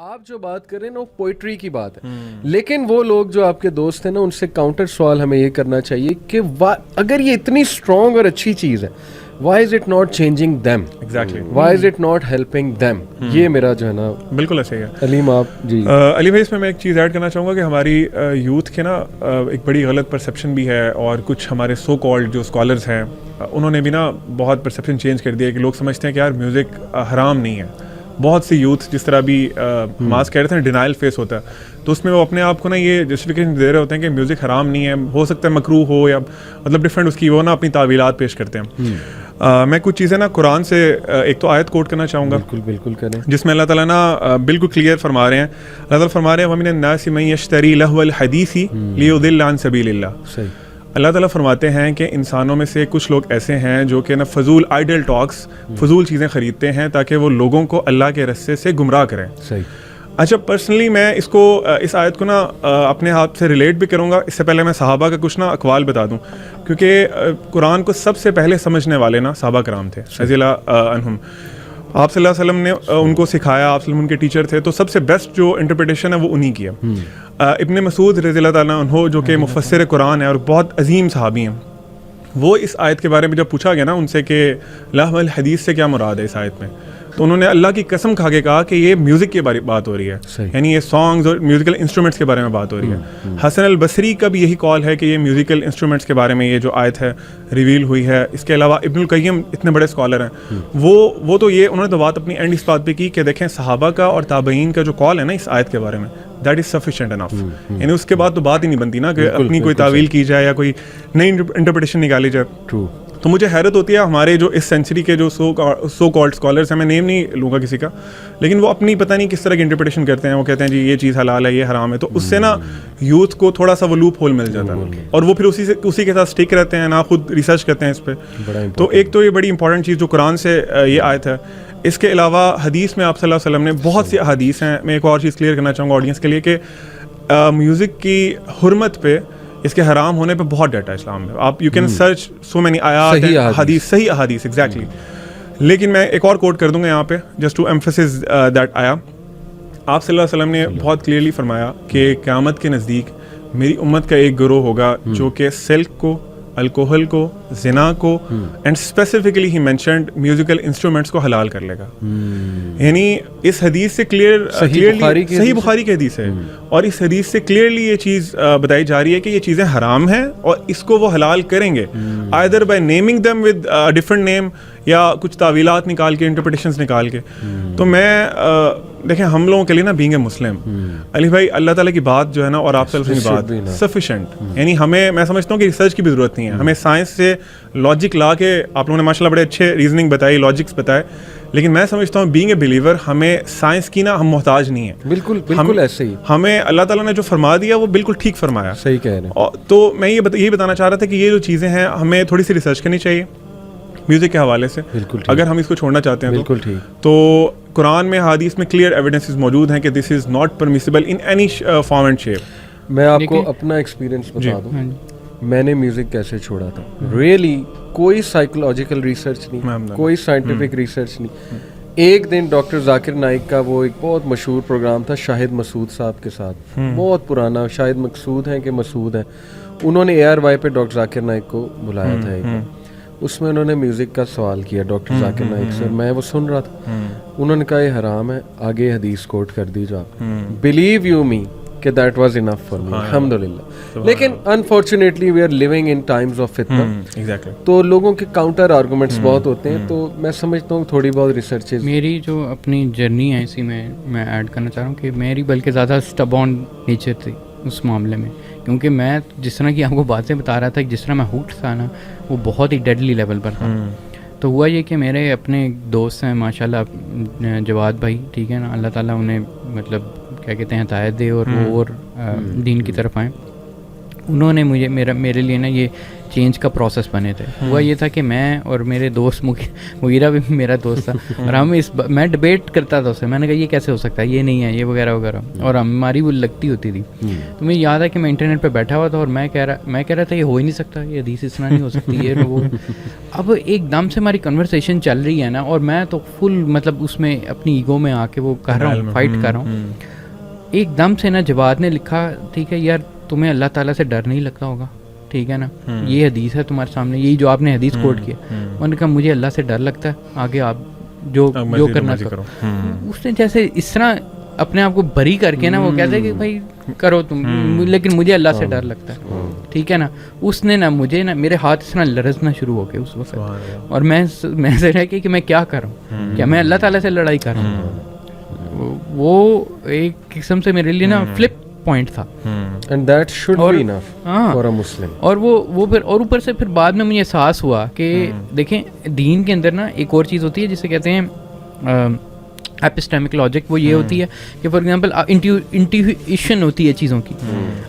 آپ جو بات کر رہے ہیں نا وہ پوئٹری کی بات ہے, لیکن وہ لوگ جو آپ کے دوست ہیں نا ان سے کاؤنٹر سوال ہمیں یہ کرنا چاہیے کہ اگر یہ اتنی اسٹرانگ اور اچھی چیز ہے, why is it not changing them, exactly why is it not helping them. یہ میرا جو ہے نا بالکل ایسے ہی ہے. علیم آپ جی علی بھائی اس میں ایک چیز ایڈ کرنا چاہوں گا کہ ہماری یوتھ کے نا ایک بڑی غلط پرسیپشن بھی ہے, اور کچھ ہمارے سو کالڈ جو اسکالرز ہیں انہوں نے بھی نا بہت پرسیپشن چینج کر دیا کہ لوگ سمجھتے ہیں کہ یار میوزک حرام نہیں ہے. بہت سی یوتھ جس طرح بھی ماس کہہ رہے تھے ڈینائل فیس ہوتا ہے, تو اس میں وہ اپنے آپ کو نا یہ جسٹیفیکیشن دے رہے ہوتے ہیں کہ میوزک حرام نہیں ہے, ہو سکتا ہے مکروہ ہو یا مطلب ڈفرینٹ اس کی وہ نا اپنی تعویلات پیش کرتے ہیں. میں کچھ چیزیں نا قرآن سے ایک تو آیت کوٹ کرنا چاہوں گا بالکل کریں, جس میں اللہ تعالیٰ نا بالکل کلیئر فرما رہے ہیں. اللہ تعالیٰ فرما رہے ہیں وَمِنَ النَّاسِ مَن يَشْتَرِي لَهْوَ الْحَدِيثِ لِيُضِلَّ عَن سَبِيلِ اللَّهِ. صحیح. اللہ تعالیٰ فرماتے ہیں کہ انسانوں میں سے کچھ لوگ ایسے ہیں جو کہ نا فضول آئیڈل ٹاکس, فضول چیزیں خریدتے ہیں تاکہ وہ لوگوں کو اللہ کے رستے سے گمراہ کریں. صحیح. اچھا پرسنلی میں اس آیت کو نا اپنے ہاتھ سے ریلیٹ بھی کروں گا. اس سے پہلے میں صحابہ کا کچھ نا اقوال بتا دوں, کیونکہ قرآن کو سب سے پہلے سمجھنے والے نا صحابہ کرام تھے رضی اللہ عنہم. آپ صلی اللہ علیہ وسلم نے ان کو سکھایا, آپ صلی اللہ علیہ وسلم ان کے ٹیچر تھے, تو سب سے بیسٹ جو انٹرپریٹیشن ہے وہ انہی کی ہے. ابن مسعود رضی اللہ تعالیٰ عنہ جو کہ مفسر قرآن ہے اور بہت عظیم صحابی ہیں, وہ اس آیت کے بارے میں جب پوچھا گیا نا ان سے کہ لہو الحدیث سے کیا مراد ہے اس آیت میں, تو انہوں نے اللہ کی قسم کھا کے کہا کہ یہ میوزک کے بارے بات ہو رہی ہے, یعنی یہ سانگز اور میوزیکل انسٹرومنٹس کے بارے میں بات ہو رہی ہے. حسن البصری کا بھی یہی قول ہے کہ یہ میوزیکل انسٹرومنٹس کے بارے میں یہ جو آیت ہے ریویل ہوئی ہے. اس کے علاوہ ابن القیم اتنے بڑے اسکالر ہیں, وہ تو یہ انہوں نے تو بات اپنی اینڈ اس بات پہ کی کہ دیکھیں صحابہ کا اور تابعین کا جو قول ہے نا اس آیت کے بارے میں دیٹ از سفیشینٹ انف, یعنی اس کے بعد تو بات ہی نہیں بنتی نا کہ اپنی کوئی تعویل کی جائے یا کوئی نئی انٹرپریٹیشن نکالی جائے. تو مجھے حیرت ہوتی ہے ہمارے جو اس سینچری کے جو سو کالڈ اسکالرس ہیں, میں نیم نہیں لوں گا کسی کا, لیکن وہ اپنی پتہ نہیں کس طرح کی انٹرپریٹیشن کرتے ہیں. وہ کہتے ہیں جی یہ چیز حلال ہے, یہ حرام ہے, تو اس سے نا یوتھ کو تھوڑا سا وہ لوپ ہول مل جاتا ہے, اور وہ پھر اسی کے ساتھ اسٹک رہتے ہیں, نہ خود ریسرچ کرتے ہیں اس پہ. تو ایک تو یہ بڑی امپورٹنٹ چیز جو قرآن سے یہ آیت ہے. اس کے علاوہ حدیث میں آپ صلی اللہ علیہ وسلم نے بہت سی احادیث ہیں. میں ایک اور چیز کلیئر کرنا چاہوں گا آڈینس کے لیے کہ میوزک کی حرمت پہ, اس کے حرام ہونے پہ بہت ڈیٹا اسلام میں. آپ you can search so many آیات حدیث, صحیح احادیث ایگزیکٹلی. لیکن میں ایک اور کوٹ کر دوں گا یہاں پہ جسٹ ٹو ایمفسائز دیٹ آیا. آپ صلی اللہ علیہ وسلم نے بہت کلیئرلی فرمایا کہ قیامت کے نزدیک میری امت کا ایک گروہ ہوگا جو کہ سلک کو, الکوہل کو, زنا کو and specifically he mentioned musical instruments کو حلال کر لے گا. یعنی اس حدیث سے کلیئرلی, صحیح بخاری کی حدیث ہے, اور اس حدیث سے کلیئرلی یہ چیز بتائی جا رہی ہے کہ یہ چیزیں حرام ہیں اور اس کو وہ حلال کریں گے either by naming them with different name یا کچھ تعویلات نکال کے, انٹرپریٹیشنز نکال کے. تو میں دیکھیں ہم لوگوں کے لیے نا بینگ اے مسلم علی بھائی اللہ تعالیٰ کی بات جو ہے نا اور آپ صلی اللہ علیہ وسلم کی بات سفیشینٹ, یعنی ہمیں میں سمجھتا ہوں کہ ریسرچ کی بھی ضرورت نہیں ہے. ہمیں سائنس سے لاجک لا کے, آپ لوگوں نے ماشاء اللہ بڑے اچھے ریزننگ بتائی, لاجکس بتائے, لیکن میں سمجھتا ہوں بینگ اے بلیور ہمیں سائنس کی نا ہم محتاج نہیں ہیں. بالکل ایسے ہی ہمیں اللہ تعالیٰ نے جو فرما دیا وہ بالکل ٹھیک فرمایا. صحیح کہہ رہے ہیں. تو میں یہی بتانا چاہ رہا تھا کہ یہ جو چیزیں ہیں ہمیں تھوڑی سی ریسرچ کرنی چاہیے میوزک کے حوالے سے, اگر ہم اس کو چھوڑنا چاہتے ہیں. بالکل ٹھیک. تو قرآن میں حدیث میں کلیئر ایویڈنسز موجود ہیں کہ this is not permissible in any form and shape. میں آپ کو اپنا ایکسپیرینس بتا دوں, میں نے میوزک کیسے چھوڑا تھا. ریئلی کوئی سائیکولوجیکل ریسرچ نہیں, کوئی سائنٹیفک ریسرچ نہیں. ایک دن ڈاکٹر ذاکر نائک کا وہ ایک بہت مشہور پروگرام تھا شاہد مسعود صاحب کے ساتھ, بہت پرانا, شاہد مقصود ہیں کہ مسعود ہیں, انہوں نے ARY پہ ڈاکٹر ذاکر نائک کو بلایا تھا ایک. اس میں انہوں نے میوزک کا سوال کیا ڈاکٹر ذاکر نائک سے, میں وہ سن رہا تھا. انہوں نے کہا یہ حرام ہے, آگے حدیث کوٹ کر دی جو آپ بلیو یو می کہ that was enough for me الحمدللہ. لیکن unfortunately we are living in times of فتنہ, تو لوگوں کے کاؤنٹر آرگومنٹس بہت ہوتے ہیں. تو میں سمجھتا ہوں تھوڑی بہت ریسرچز. میری جو اپنی جرنی ہے اسی میں ایڈ کرنا چاہ رہا ہوں کہ میری بلکہ زیادہ اسٹبون نیچر تھی اس معاملے میں, کیونکہ میں جس طرح کی آپ کو باتیں بتا رہا تھا, جس طرح میں ہوٹ تھا نا وہ بہت ہی ڈیڈلی لیول پر تھا. تو ہوا یہ کہ میرے اپنے دوست ہیں ماشاء اللہ, جواد بھائی, ٹھیک ہے نا, اللہ تعالیٰ انہیں مطلب کیا کہتے ہیں ہدایت دے اور وہ اور دین کی طرف آئیں. انہوں نے مجھے میرے لیے نا یہ چینج کا پروسیس بنے تھے. ہوا یہ تھا کہ میں اور میرے دوست مغیرہ بھی میرا دوست تھا, اور ہم میں ڈبیٹ کرتا تھا اس سے. میں نے کہا یہ کیسے ہو سکتا ہے, یہ نہیں ہے, یہ وغیرہ وغیرہ, اور ہماری وہ لگتی ہوتی تھی. تو مجھے یاد ہے کہ میں انٹرنیٹ پہ بیٹھا ہوا تھا اور میں کہہ رہا تھا یہ ہو ہی نہیں سکتا, یہ حدیث اس طرح نہیں ہو سکتی, یہ وہ. اب ایک دم سے ہماری کنورسیشن چل رہی ہے نا, اور میں تو فل مطلب اس میں اپنی ایگو میں آ کے وہ کر رہا ہوں, فائٹ کر رہا ہوں. ایک دم سے نا جواد نے لکھا, ٹھیک ہے یار تمہیں اللہ تعالیٰ سے ڈر نہیں لگتا ہوگا, ٹھیک ہے نا, یہ حدیث ہے تمہارے سامنے, یہی جو آپ نے حدیث کوٹ کیا. انہوں نے کہا مجھے اللہ سے ڈر لگتا ہے, آگے آپ جو کرنا کرو. اس نے جیسے اس طرح اپنے آپ کو بری کر کے نا وہ کہتے ہیں کہ بھائی کرو تم, لیکن مجھے اللہ سے ڈر لگتا ہے, ٹھیک ہے نا. اس نے نا مجھے نا میرے ہاتھ اس طرح لرزنا شروع ہو گئے اس وقت, اور میں سے رہ کے کہ میں کیا کروں, کیا میں اللہ تعالیٰ سے لڑائی کر رہا ہوں. وہ ایک قسم سے میرے لیے نا فلپ پوائنٹ تھا. And that should be enough for a Muslim. اور وہ پھر اور اوپر سے پھر بعد میں مجھے احساس ہوا کہ دیکھیں دین کے اندر نا ایک اور چیز ہوتی ہے جسے کہتے ہیں ایپسٹیمک لاجک. وہ یہ ہوتی ہے کہ فار ایگزامپل انٹیویشن ہوتی ہے چیزوں کی.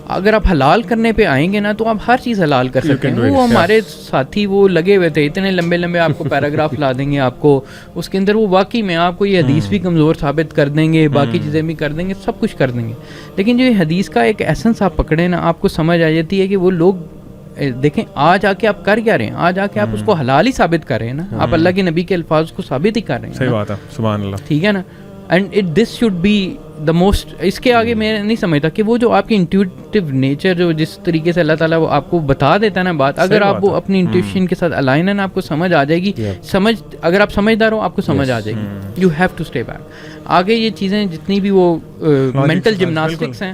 اگر آپ حلال کرنے پہ آئیں گے نا تو آپ ہر چیز حلال کر سکتے ہیں. وہ ہمارے ساتھی وہ لگے ہوئے تھے, اتنے لمبے لمبے آپ کو پیراگراف لا دیں گے آپ کو اس کے اندر, وہ واقعی میں آپ کو یہ حدیث بھی کمزور ثابت کر دیں گے, باقی چیزیں بھی کر دیں گے, سب کچھ کر دیں گے. لیکن جو یہ حدیث کا ایک ایسنس آپ پکڑیں نا, آپ کو سمجھ آ جاتی ہے کہ وہ لوگ دیکھیں آج آ کے آپ کر کیا رہے ہیں, آج آ کے آپ اس کو حلال ہی ثابت کر رہے ہیں نا, آپ اللہ کے نبی کے الفاظ کو ثابت ہی کر رہے ہیں. صحیح بات ہے, سبحان اللہ, ٹھیک ہے نا. And this should be the most. اس کے آگے میں نہیں سمجھتا کہ وہ جو آپ کی انٹیوٹیو نیچر جو جس طریقے سے اللہ تعالیٰ وہ آپ کو بتا دیتا ہے نا بات, اگر آپ وہ اپنی انٹیوشن کے ساتھ الائن ہے نا, آپ کو سمجھ آ جائے گی. اگر آپ سمجھدار ہو آپ کو سمجھ آ جائے گی. You have to stay back. آگے یہ چیزیں جتنی بھی وہ مینٹل جمناسٹکس ہیں